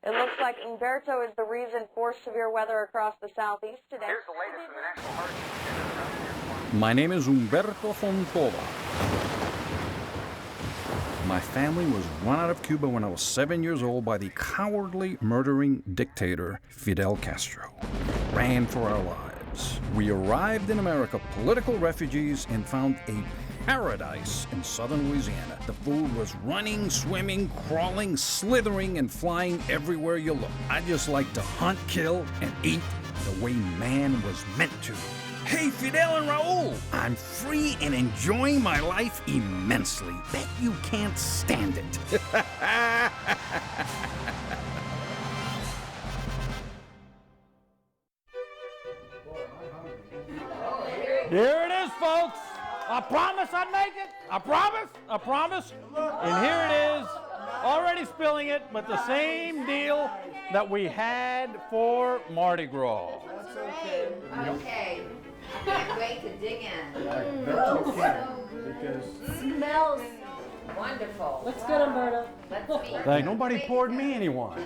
It looks like Umberto is the reason for severe weather across the southeast today. Here's the latest in the National Emergency Center. My name is Umberto Fontova. My family was run out of Cuba when I was 7 years old by the cowardly, murdering dictator Fidel Castro. Ran for our lives. We arrived in America, political refugees, and found a paradise in southern Louisiana. The food was running, swimming, crawling, slithering, and flying everywhere you look. I just like to hunt, kill, and eat the way man was meant to. Hey, Fidel and Raul! I'm free and enjoying my life immensely. Bet you can't stand it. Here it is, folks. I promise I'd make it. I promise. I promise. And here it is, already spilling it, but the same deal that we had for Mardi Gras. Okay. Okay. I can't wait to dig in. I bet you can, because Smells wonderful. Looks good, Umberto. Let's feast. Like nobody poured me any wine.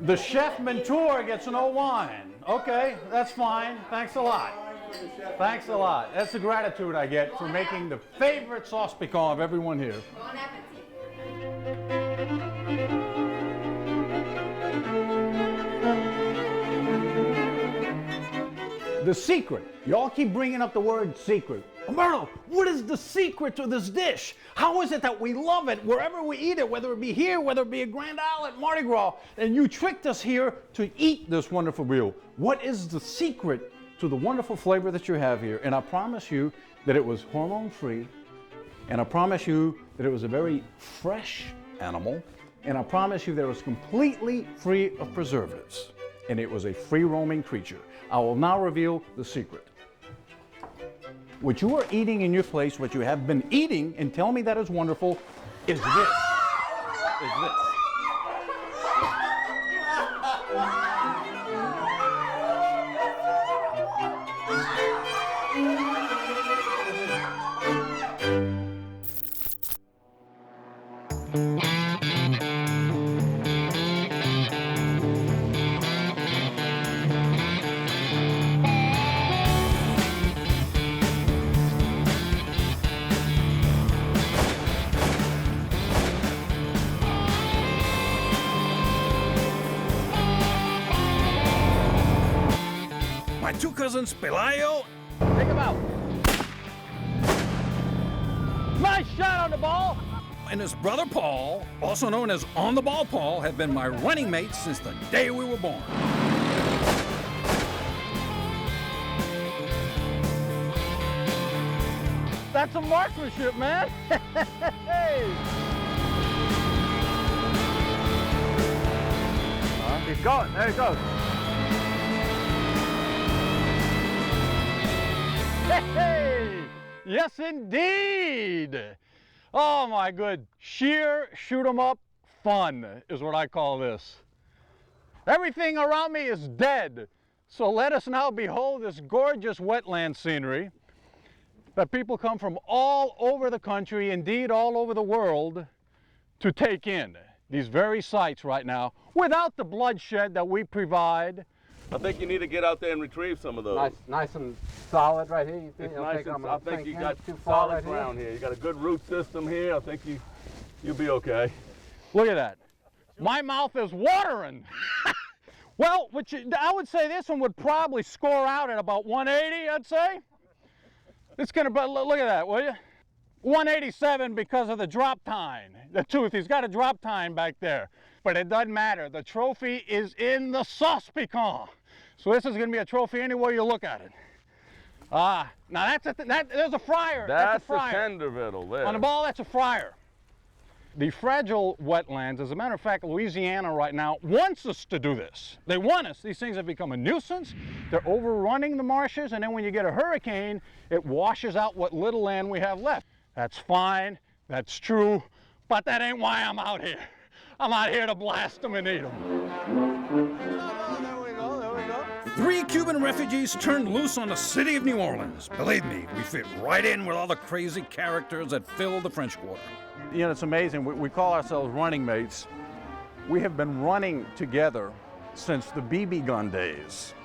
The chef mentor gets no wine. Okay, that's fine. Thanks a lot. Thanks a lot. That's the gratitude I get for making the favorite sauce piquant of everyone here. Bon appetit. The secret. Y'all keep bringing up the word secret. Umberto, what is the secret to this dish? How is it that we love it wherever we eat it, whether it be here, whether it be at Grand Isle at Mardi Gras, and you tricked us here to eat this wonderful meal. What is the secret to the wonderful flavor that you have here? And I promise you that it was hormone-free, and I promise you that it was a very fresh animal, and I promise you that it was completely free of preservatives, and it was a free-roaming creature. I will now reveal the secret. What you are eating in your place, what you have been eating, and tell me that is wonderful, is this. Is this. My two cousins, Pelayo. Take him out. Nice shot on the ball. And his brother Paul, also known as On the Ball Paul, have been my running mates since the day we were born. That's a marksmanship, man. Hey. Keep going. There he goes. Hey. Yes, indeed. Oh my good, sheer shoot 'em up fun is what I call this. Everything around me is dead, so let us now behold this gorgeous wetland scenery that people come from all over the country, indeed all over the world, to take in. These very sites right now, without the bloodshed that we provide. I think you need to get out there and retrieve some of those. nice and solid right here. You think It's nice and, I think you got solid ground here. You got a good root system here. I think you'll be okay. Look at that. My mouth is watering. Well, I would say this one would probably score out at about 180, I'd say. It's gonna, but look at that, will you? 187 because of the drop tine. The tooth, he's got a drop tine back there. But it doesn't matter. The trophy is in the sauce piquant. So this is gonna be a trophy anywhere you look at it. Now there's a fryer. That's a fryer. a tender vittle there. On the ball, that's a fryer. The fragile wetlands, as a matter of fact, Louisiana right now wants us to do this. They want us. These things have become a nuisance. They're overrunning the marshes, and then when you get a hurricane, it washes out what little land we have left. That's fine, that's true, but that ain't why I'm out here. I'm out here to blast them and eat them. There we go, there we go. 3 Cuban refugees turned loose on the city of New Orleans. Believe me, we fit right in with all the crazy characters that fill the French Quarter. You know, it's amazing. We call ourselves running mates. We have been running together since the BB gun days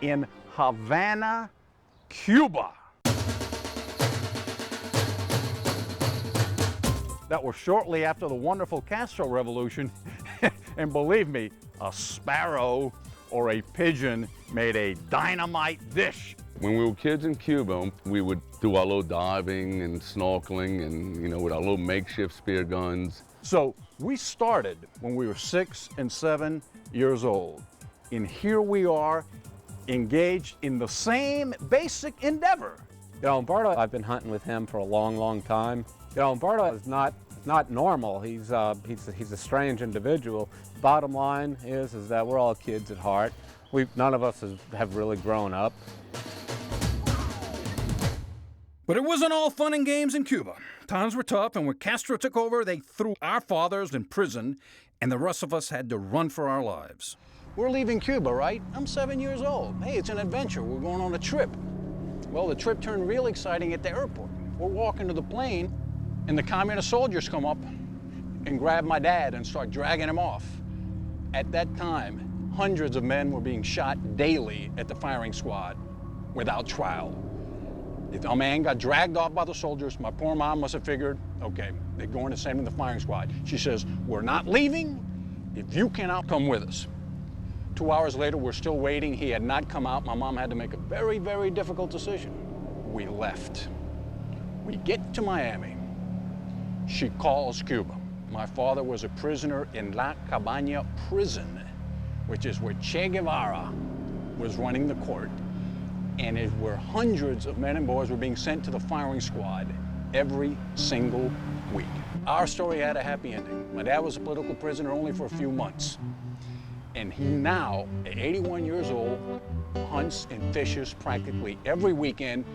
in Havana, Cuba. That was shortly after the wonderful Castro Revolution. And believe me, a sparrow or a pigeon made a dynamite dish. When we were kids in Cuba, we would do our little diving and snorkeling and, you know, with our little makeshift spear guns. So we started when we were 6 and 7 years old. And here we are, engaged in the same basic endeavor. You know, Umberto, I've been hunting with him for a long, long time. You know, Umberto is not normal. He's a strange individual. Bottom line is that we're all kids at heart. None of us have really grown up. But it wasn't all fun and games in Cuba. Times were tough, and when Castro took over, they threw our fathers in prison, and the rest of us had to run for our lives. We're leaving Cuba, right? I'm 7 years old. Hey, it's an adventure. We're going on a trip. Well, the trip turned real exciting at the airport. We're walking to the plane, and the communist soldiers come up and grab my dad and start dragging him off. At that time, hundreds of men were being shot daily at the firing squad without trial. If a man got dragged off by the soldiers, my poor mom must have figured, okay, they're going to send him to the firing squad. She says, we're not leaving if you cannot come with us. 2 hours later, we're still waiting. He had not come out. My mom had to make a very, very difficult decision. We left. We get to Miami. She calls Cuba. My father was a prisoner in La Cabaña prison, which is where Che Guevara was running the court. And it were hundreds of men and boys were being sent to the firing squad every single week. Our story had a happy ending. My dad was a political prisoner only for a few months. And he now, at 81 years old, hunts and fishes practically every weekend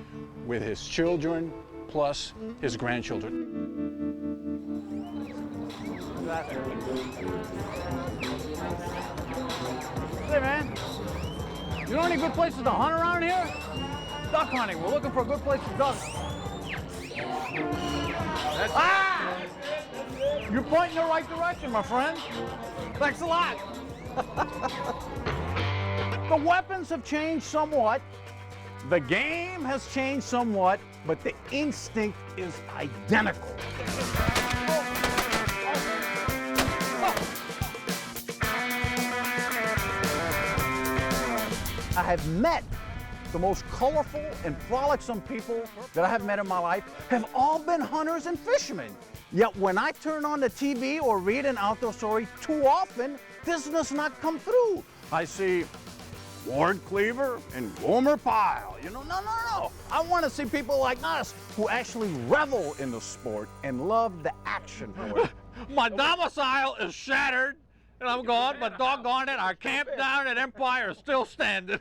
with his children plus his grandchildren. Hey, man. You know any good places to hunt around here? Duck hunting. We're looking for a good place to duck. Ah! You're pointing in the right direction, my friend. Thanks a lot. The weapons have changed somewhat. The game has changed somewhat, but the instinct is identical. I have met the most colorful and frolicsome people that I have met in my life have all been hunters and fishermen. Yet when I turn on the TV or read an outdoor story, too often this does not come through. I see Ward Cleaver and Gomer Pyle. You know, no. I want to see people like us who actually revel in the sport and love the action. My domicile is shattered. And I'm gone, but doggone it, our camp down at Empire is still standing.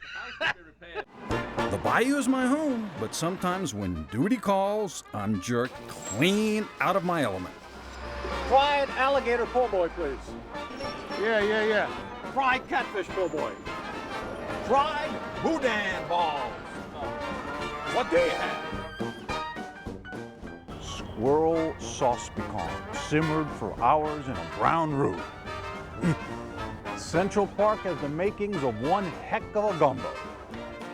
The bayou is my home, but sometimes when duty calls, I'm jerked clean out of my element. Fried alligator po' boy, please. Yeah. Fried catfish po' boy. Fried boudin balls. What do you have? Squirrel sauce pecan, simmered for hours in a brown roux. Central Park has the makings of one heck of a gumbo.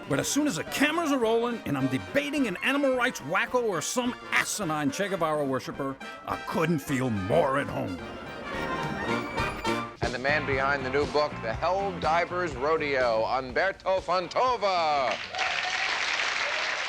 But as soon as the cameras are rolling and I'm debating an animal rights wacko or some asinine Che Guevara worshiper, I couldn't feel more at home. And the man behind the new book, The Hell Divers Rodeo, Umberto Fontova.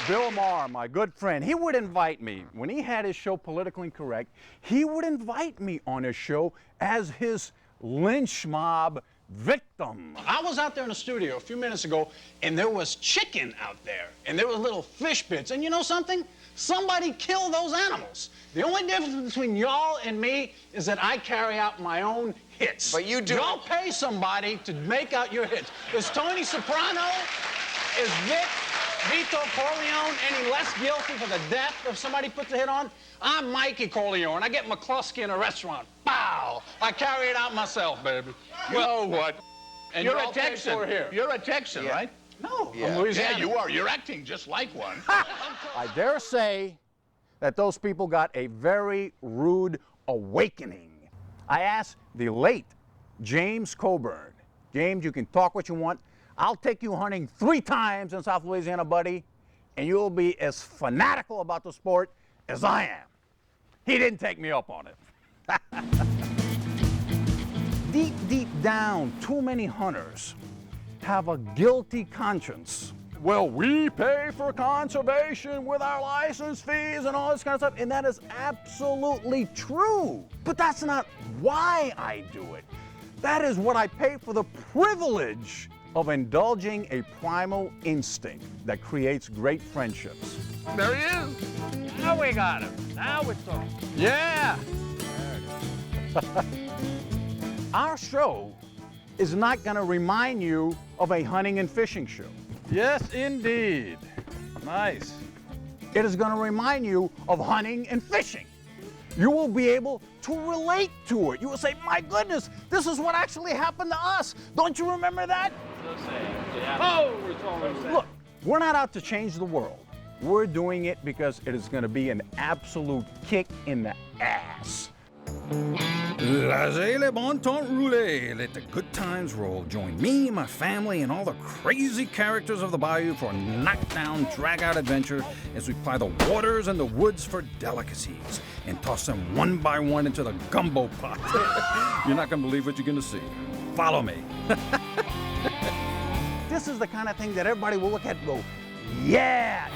Bill Maher, my good friend, he would invite me, when he had his show Politically Incorrect, he would invite me on his show as his lynch mob victim. I was out there in the studio a few minutes ago, and there was chicken out there, and there were little fish bits. And you know something? Somebody killed those animals. The only difference between y'all and me is that I carry out my own hits. But you do. Y'all pay somebody to make out your hits. Is Tony Soprano, is Vito Corleone any less guilty for the death if somebody puts a hit on? I'm Mikey Corleone. I get McCluskey in a restaurant. Bow! I carry it out myself, baby. You know what? And You're all a paid for Texan. here. You're a Texan, Yeah. right? No, Yeah. I'm Louisiana. Yeah, you are. You're acting just like one. I dare say that those people got a very rude awakening. I asked the late James Coburn. James, you can talk what you want. I'll take you hunting 3 times in South Louisiana, buddy, and you'll be as fanatical about the sport as I am. He didn't take me up on it. Deep, deep down, too many hunters have a guilty conscience. Well, we pay for conservation with our license fees and all this kind of stuff, and that is absolutely true. But that's not why I do it. That is what I pay for, the privilege of indulging a primal instinct that creates great friendships. There he is. Now we got him. Now we're talking. Yeah. Our show is not going to remind you of a hunting and fishing show. Yes, indeed. Nice. It is going to remind you of hunting and fishing. You will be able to relate to it. You will say, my goodness, this is what actually happened to us. Don't you remember that? Look, we're not out to change the world. We're doing it because it is going to be an absolute kick in the ass. Laissez le bon temps rouler. Let the good times roll. Join me, my family, and all the crazy characters of the bayou for a knockdown, drag-out adventure as we ply the waters and the woods for delicacies and toss them one by one into the gumbo pot. You're not going to believe what you're going to see. Follow me. This is the kind of thing that everybody will look at and go, yeah.